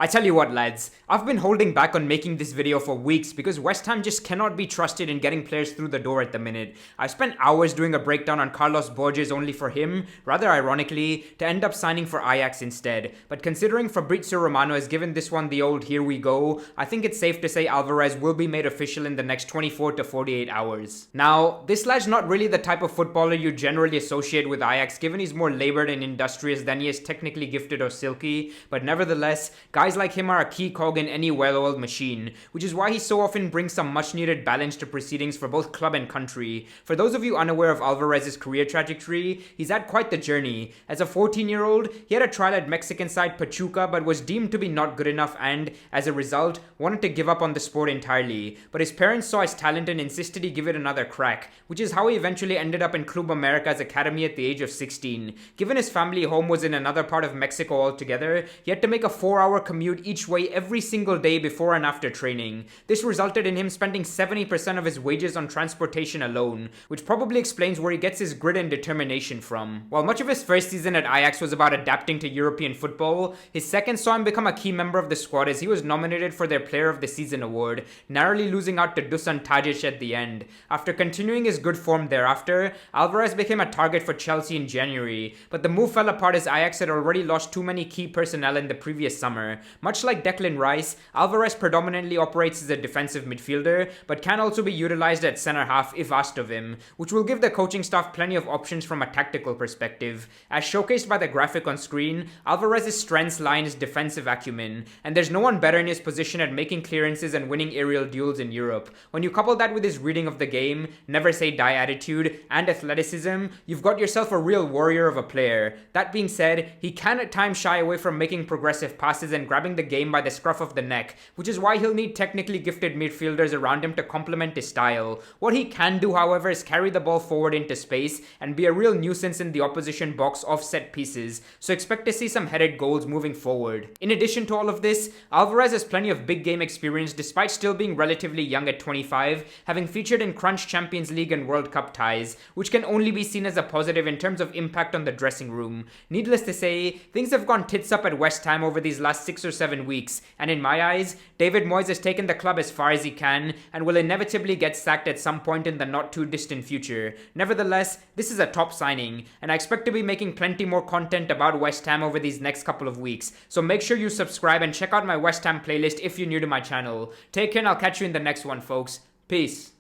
I tell you what lads, I've been holding back on making this video for weeks because West Ham just cannot be trusted in getting players through the door at the minute. I've spent hours doing a breakdown on Carlos Borges only for him, rather ironically, to end up signing for Ajax instead. But considering Fabrizio Romano has given this one the old here we go, I think it's safe to say Alvarez will be made official in the next 24 to 48 hours. Now, this lad's not really the type of footballer you generally associate with Ajax given he's more laboured and industrious than he is technically gifted or silky, but nevertheless, guys like him are a key cog in any well-oiled machine, which is why he so often brings some much-needed balance to proceedings for both club and country. For those of you unaware of Alvarez's career trajectory, he's had quite the journey. As a 14-year-old, he had a trial at Mexican side Pachuca but was deemed to be not good enough and, as a result, wanted to give up on the sport entirely. But his parents saw his talent and insisted he give it another crack, which is how he eventually ended up in Club America's academy at the age of 16. Given his family home was in another part of Mexico altogether, he had to make a 4-hour commute each way every single day before and after training. This resulted in him spending 70% of his wages on transportation alone, which probably explains where he gets his grit and determination from. While much of his first season at Ajax was about adapting to European football, his second saw him become a key member of the squad as he was nominated for their Player of the Season award, narrowly losing out to Dusan Tadic at the end. After continuing his good form thereafter, Alvarez became a target for Chelsea in January, but the move fell apart as Ajax had already lost too many key personnel in the previous summer. Much like Declan Rice, Alvarez predominantly operates as a defensive midfielder, but can also be utilized at centre half if asked of him, which will give the coaching staff plenty of options from a tactical perspective. As showcased by the graphic on screen, Alvarez's strengths lie in his defensive acumen, and there's no one better in his position at making clearances and winning aerial duels in Europe. When you couple that with his reading of the game, never say die attitude, and athleticism, you've got yourself a real warrior of a player. That being said, he can at times shy away from making progressive passes and grabbing the game by the scruff of the neck, which is why he'll need technically gifted midfielders around him to complement his style. What he can do, however, is carry the ball forward into space and be a real nuisance in the opposition box off set pieces, so expect to see some headed goals moving forward. In addition to all of this, Alvarez has plenty of big game experience despite still being relatively young at 25, having featured in Crunch Champions League and World Cup ties, which can only be seen as a positive in terms of impact on the dressing room. Needless to say, things have gone tits up at West Ham over these last 6 or 7 weeks, and in my eyes, David Moyes has taken the club as far as he can and will inevitably get sacked at some point in the not too distant future. Nevertheless, this is a top signing, and I expect to be making plenty more content about West Ham over these next couple of weeks, so make sure you subscribe and check out my West Ham playlist if you're new to my channel. Take care and I'll catch you in the next one, folks. Peace.